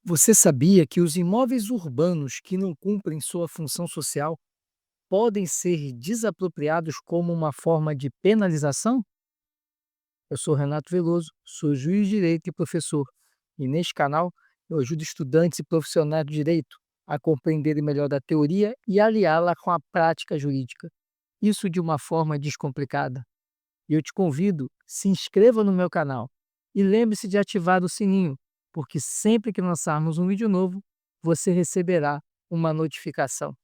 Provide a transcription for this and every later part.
Você sabia que os imóveis urbanos que não cumprem sua função social podem ser desapropriados como uma forma de penalização? Eu sou Renato Veloso, sou juiz de direito e professor, e neste canal eu ajudo estudantes e profissionais do direito a compreenderem melhor a teoria e aliá-la com a prática jurídica. Isso de uma forma descomplicada. E eu te convido, se inscreva no meu canal e lembre-se de ativar o sininho, porque sempre que lançarmos um vídeo novo, você receberá uma notificação.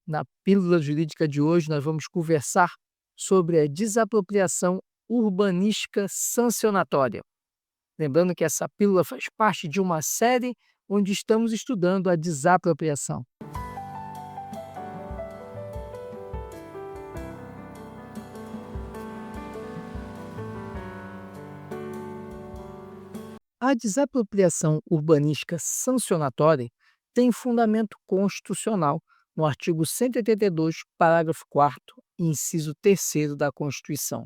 Na pílula jurídica de hoje, nós vamos conversar sobre a desapropriação urbanística sancionatória. Lembrando que essa pílula faz parte de uma série onde estamos estudando a desapropriação. A desapropriação urbanística sancionatória tem fundamento constitucional no artigo 182, parágrafo 4º, inciso 3º da Constituição.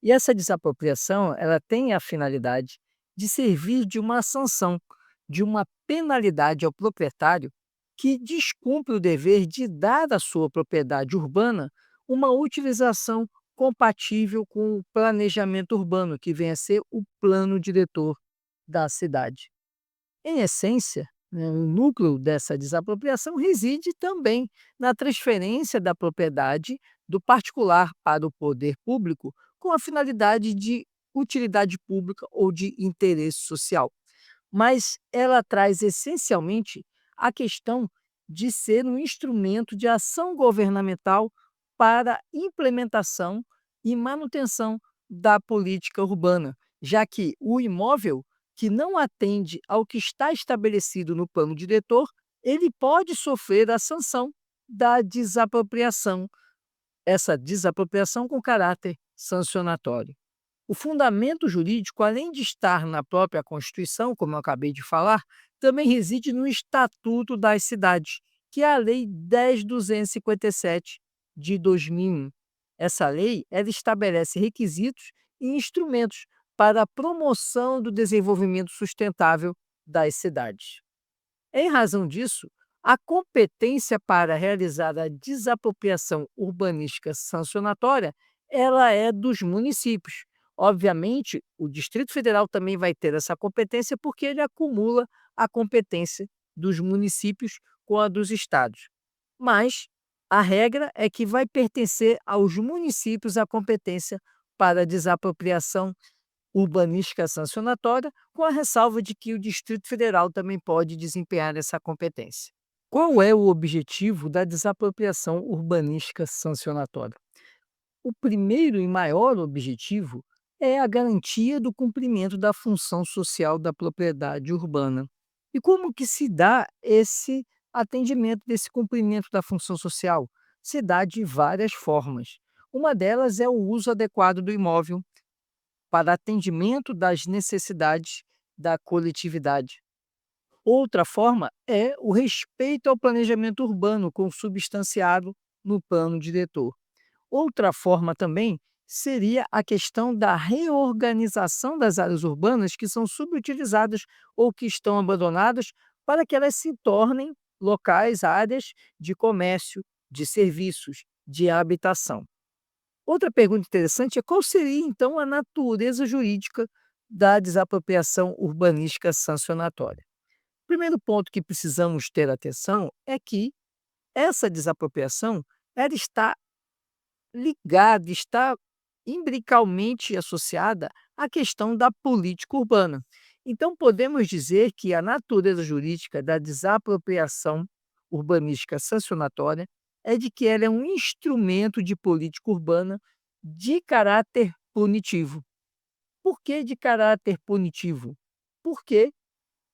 E essa desapropriação, ela tem a finalidade de servir de uma sanção, de uma penalidade ao proprietário que descumpre o dever de dar à sua propriedade urbana uma utilização compatível com o planejamento urbano, que vem a ser o plano diretor da cidade. Em essência, né, o núcleo dessa desapropriação reside também na transferência da propriedade do particular para o poder público com a finalidade de utilidade pública ou de interesse social. Mas ela traz essencialmente a questão de ser um instrumento de ação governamental para implementação e manutenção da política urbana, já que o imóvel que não atende ao que está estabelecido no plano diretor, ele pode sofrer a sanção da desapropriação, essa desapropriação com caráter sancionatório. O fundamento jurídico, além de estar na própria Constituição, como eu acabei de falar, também reside no Estatuto das Cidades, que é a Lei 10.257 de 2001. Essa lei ela estabelece requisitos e instrumentos para a promoção do desenvolvimento sustentável das cidades. Em razão disso, a competência para realizar a desapropriação urbanística sancionatória, ela é dos municípios. Obviamente, o Distrito Federal também vai ter essa competência porque ele acumula a competência dos municípios com a dos estados. Mas a regra é que vai pertencer aos municípios a competência para a desapropriação urbanística sancionatória, com a ressalva de que o Distrito Federal também pode desempenhar essa competência. Qual é o objetivo da desapropriação urbanística sancionatória? O primeiro e maior objetivo é a garantia do cumprimento da função social da propriedade urbana. E como que se dá esse atendimento desse cumprimento da função social? Se dá de várias formas. Uma delas é o uso adequado do imóvel para atendimento das necessidades da coletividade. Outra forma é o respeito ao planejamento urbano consubstanciado no plano diretor. Outra forma também seria a questão da reorganização das áreas urbanas que são subutilizadas ou que estão abandonadas para que elas se tornem locais, áreas de comércio, de serviços, de habitação. Outra pergunta interessante é qual seria, então, a natureza jurídica da desapropriação urbanística sancionatória. O primeiro ponto que precisamos ter atenção é que essa desapropriação ela está ligada, está imbricalmente associada à questão da política urbana. Então, podemos dizer que a natureza jurídica da desapropriação urbanística sancionatória é de que ela é um instrumento de política urbana de caráter punitivo. Por que de caráter punitivo? Porque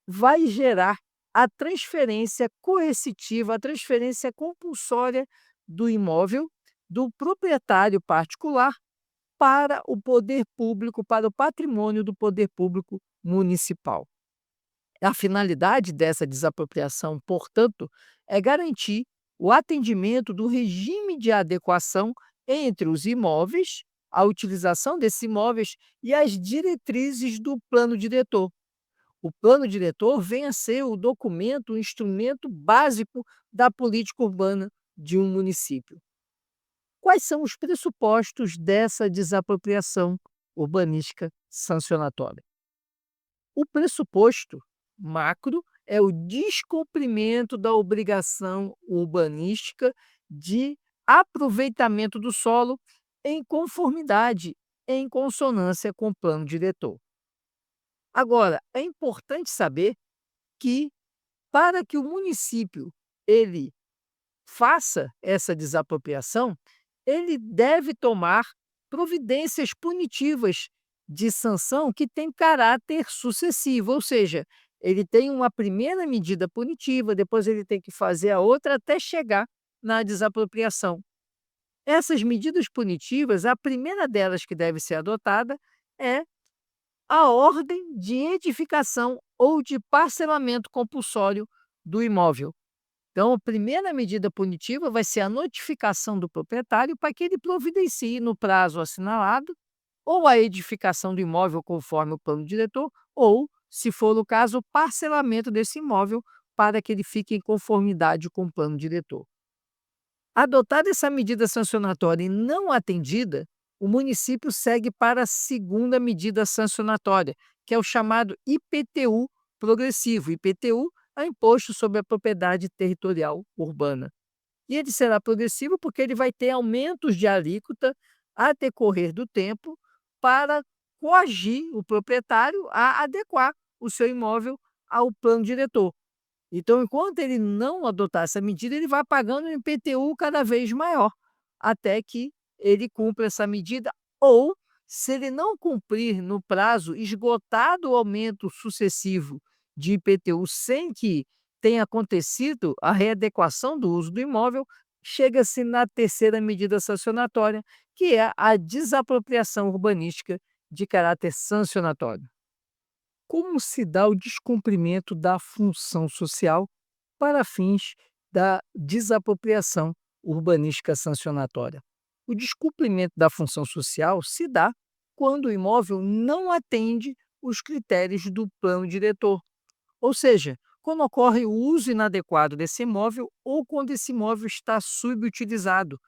vai gerar a transferência coercitiva, a transferência compulsória do imóvel do proprietário particular para o poder público, para o patrimônio do poder público municipal. A finalidade dessa desapropriação, portanto, é garantir o atendimento do regime de adequação entre os imóveis, a utilização desses imóveis e as diretrizes do plano diretor. O plano diretor vem a ser o documento, o instrumento básico da política urbana de um município. Quais são os pressupostos dessa desapropriação urbanística sancionatória? O pressuposto macro é o descumprimento da obrigação urbanística de aproveitamento do solo em conformidade, em consonância com o plano diretor. Agora, é importante saber que, para que o município ele faça essa desapropriação, ele deve tomar providências punitivas de sanção que tem caráter sucessivo, ou seja, ele tem uma primeira medida punitiva, depois ele tem que fazer a outra até chegar na desapropriação. Essas medidas punitivas, a primeira delas que deve ser adotada é a ordem de edificação ou de parcelamento compulsório do imóvel. Então, a primeira medida punitiva vai ser a notificação do proprietário para que ele providencie no prazo assinalado ou a edificação do imóvel conforme o plano diretor, ou, se for o caso, o parcelamento desse imóvel para que ele fique em conformidade com o plano diretor. Adotada essa medida sancionatória e não atendida, o município segue para a segunda medida sancionatória, que é o chamado IPTU progressivo. IPTU é Imposto sobre a Propriedade Territorial Urbana. E ele será progressivo porque ele vai ter aumentos de alíquota a decorrer do tempo para coagir o proprietário a adequar o seu imóvel ao plano diretor. Então, enquanto ele não adotar essa medida, ele vai pagando um IPTU cada vez maior, até que ele cumpra essa medida, ou, se ele não cumprir no prazo, esgotado o aumento sucessivo de IPTU sem que tenha acontecido a readequação do uso do imóvel, chega-se na terceira medida sancionatória, que é a desapropriação urbanística de caráter sancionatório. Como se dá o descumprimento da função social para fins da desapropriação urbanística sancionatória? O descumprimento da função social se dá quando o imóvel não atende os critérios do plano diretor, ou seja, quando ocorre o uso inadequado desse imóvel ou quando esse imóvel está subutilizado,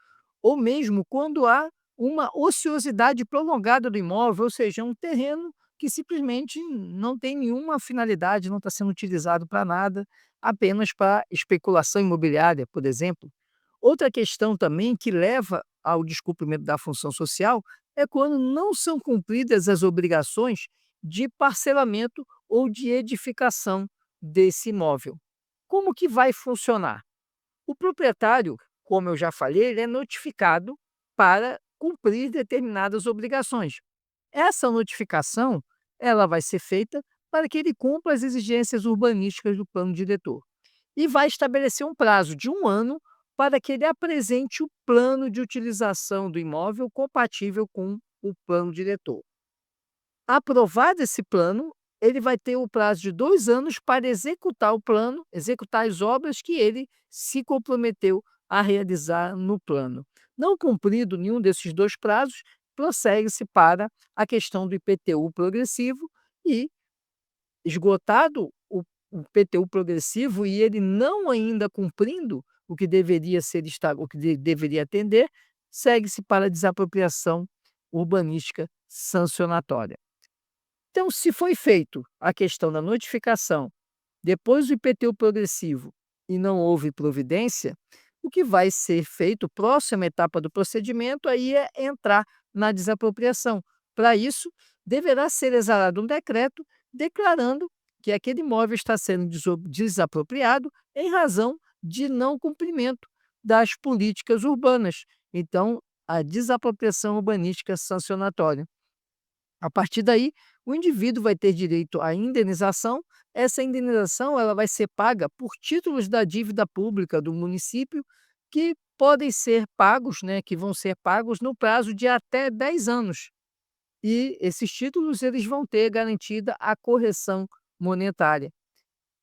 ou mesmo quando há uma ociosidade prolongada do imóvel, ou seja, um terreno que simplesmente não tem nenhuma finalidade, não está sendo utilizado para nada, apenas para especulação imobiliária, por exemplo. Outra questão também que leva ao descumprimento da função social é quando não são cumpridas as obrigações de parcelamento ou de edificação desse imóvel. Como que vai funcionar? O proprietário, como eu já falei, ele é notificado para cumprir determinadas obrigações. Essa notificação, ela vai ser feita para que ele cumpra as exigências urbanísticas do plano diretor e vai estabelecer um prazo de 1 ano para que ele apresente o plano de utilização do imóvel compatível com o plano diretor. Aprovado esse plano, ele vai ter o prazo de 2 anos para executar o plano, executar as obras que ele se comprometeu a realizar no plano. Não cumprido nenhum desses 2 prazos, prossegue-se para a questão do IPTU progressivo e, esgotado o IPTU progressivo e ele não ainda cumprindo o que deveria ser o que deveria atender, segue-se para a desapropriação urbanística sancionatória. Então, se foi feito a questão da notificação, depois do IPTU progressivo e não houve providência, o que vai ser feito, próxima etapa do procedimento, aí é entrar na desapropriação. Para isso, deverá ser exarado um decreto declarando que aquele imóvel está sendo desapropriado em razão de não cumprimento das políticas urbanas. Então, a desapropriação urbanística sancionatória. A partir daí, o indivíduo vai ter direito à indenização. Essa indenização ela vai ser paga por títulos da dívida pública do município que podem ser pagos, né, que vão ser pagos no prazo de até 10 anos. E esses títulos eles vão ter garantida a correção monetária.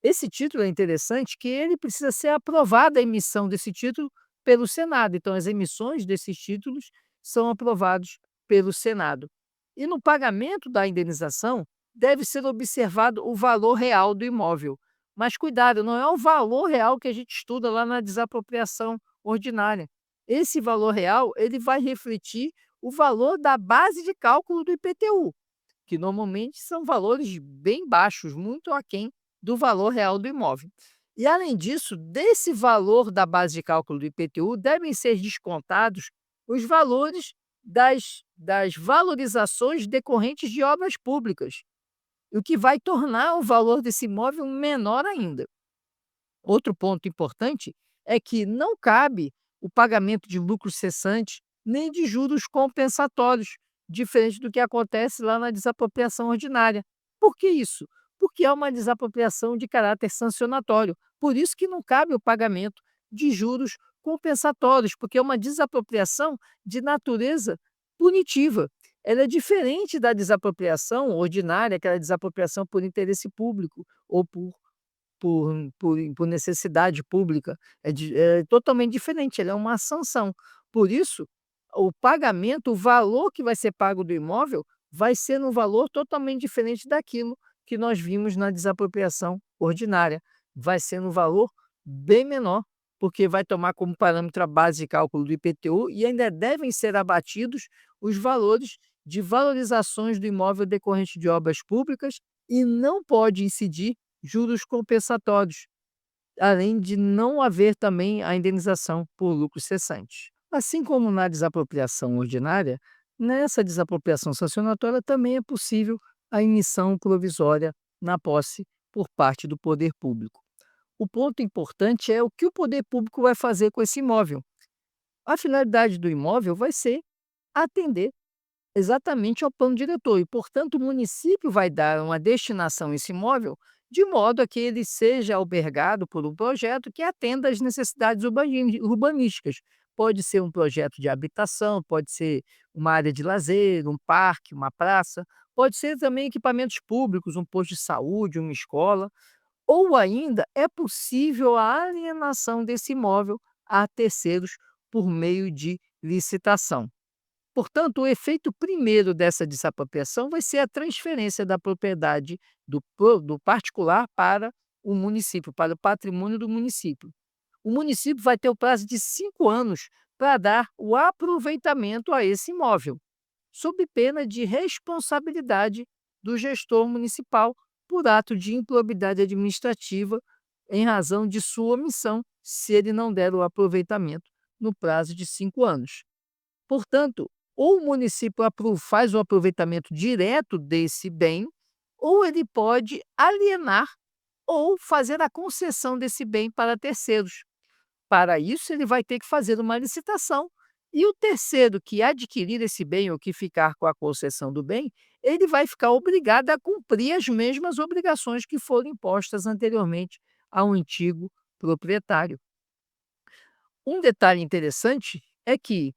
Esse título é interessante que ele precisa ser aprovada a emissão desse título pelo Senado. Então, as emissões desses títulos são aprovados pelo Senado. E no pagamento da indenização, deve ser observado o valor real do imóvel. Mas cuidado, não é o valor real que a gente estuda lá na desapropriação ordinária. Esse valor real, ele vai refletir o valor da base de cálculo do IPTU, que normalmente são valores bem baixos, muito aquém do valor real do imóvel. E além disso, desse valor da base de cálculo do IPTU, devem ser descontados os valores das valorizações decorrentes de obras públicas, o que vai tornar o valor desse imóvel menor ainda. Outro ponto importante é que não cabe o pagamento de lucros cessantes nem de juros compensatórios, diferente do que acontece lá na desapropriação ordinária. Por que isso? Porque é uma desapropriação de caráter sancionatório. Por isso que não cabe o pagamento de juros compensatórios, porque é uma desapropriação de natureza punitiva. Ela é diferente da desapropriação ordinária, aquela desapropriação por interesse público ou por necessidade pública, é totalmente diferente, ela é uma sanção. Por isso, o pagamento, o valor que vai ser pago do imóvel, vai ser num valor totalmente diferente daquilo que nós vimos na desapropriação ordinária. Vai ser num valor bem menor, porque vai tomar como parâmetro a base de cálculo do IPTU e ainda devem ser abatidos os valores de valorizações do imóvel decorrente de obras públicas e não pode incidir juros compensatórios, além de não haver também a indenização por lucros cessantes. Assim como na desapropriação ordinária, nessa desapropriação sancionatória também é possível a emissão provisória na posse por parte do poder público. O ponto importante é o que o poder público vai fazer com esse imóvel. A finalidade do imóvel vai ser atender exatamente ao plano diretor e, portanto, o município vai dar uma destinação a esse imóvel de modo a que ele seja albergado por um projeto que atenda às necessidades urbanísticas. Pode ser um projeto de habitação, pode ser uma área de lazer, um parque, uma praça, pode ser também equipamentos públicos, um posto de saúde, uma escola, ou ainda é possível a alienação desse imóvel a terceiros por meio de licitação. Portanto, o efeito primeiro dessa desapropriação vai ser a transferência da propriedade do particular para o município, para o patrimônio do município. O município vai ter o prazo de 5 anos para dar o aproveitamento a esse imóvel, sob pena de responsabilidade do gestor municipal por ato de improbidade administrativa em razão de sua omissão, se ele não der o aproveitamento no prazo de 5 anos. Portanto, ou o município faz o aproveitamento direto desse bem, ou ele pode alienar ou fazer a concessão desse bem para terceiros. Para isso, ele vai ter que fazer uma licitação. E o terceiro que adquirir esse bem ou que ficar com a concessão do bem, ele vai ficar obrigado a cumprir as mesmas obrigações que foram impostas anteriormente ao antigo proprietário. Um detalhe interessante é que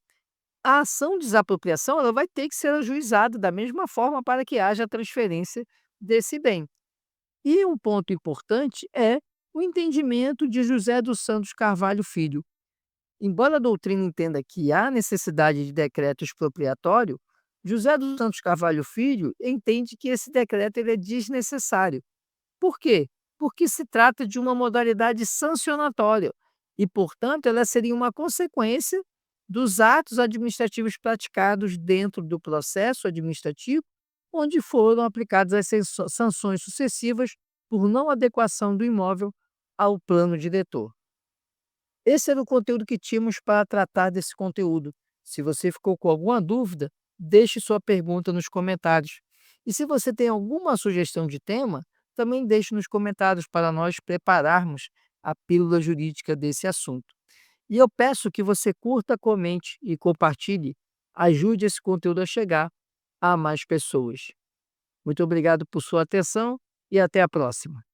a ação de desapropriação ela vai ter que ser ajuizada da mesma forma para que haja a transferência desse bem. E um ponto importante é o entendimento de José dos Santos Carvalho Filho. Embora a doutrina entenda que há necessidade de decreto expropriatório, José dos Santos Carvalho Filho entende que esse decreto ele é desnecessário. Por quê? Porque se trata de uma modalidade sancionatória e, portanto, ela seria uma consequência dos atos administrativos praticados dentro do processo administrativo, onde foram aplicadas as sanções sucessivas por não adequação do imóvel ao plano diretor. Esse era o conteúdo que tínhamos para tratar desse conteúdo. Se você ficou com alguma dúvida, deixe sua pergunta nos comentários. E se você tem alguma sugestão de tema, também deixe nos comentários para nós prepararmos a pílula jurídica desse assunto. E eu peço que você curta, comente e compartilhe. Ajude esse conteúdo a chegar a mais pessoas. Muito obrigado por sua atenção e até a próxima.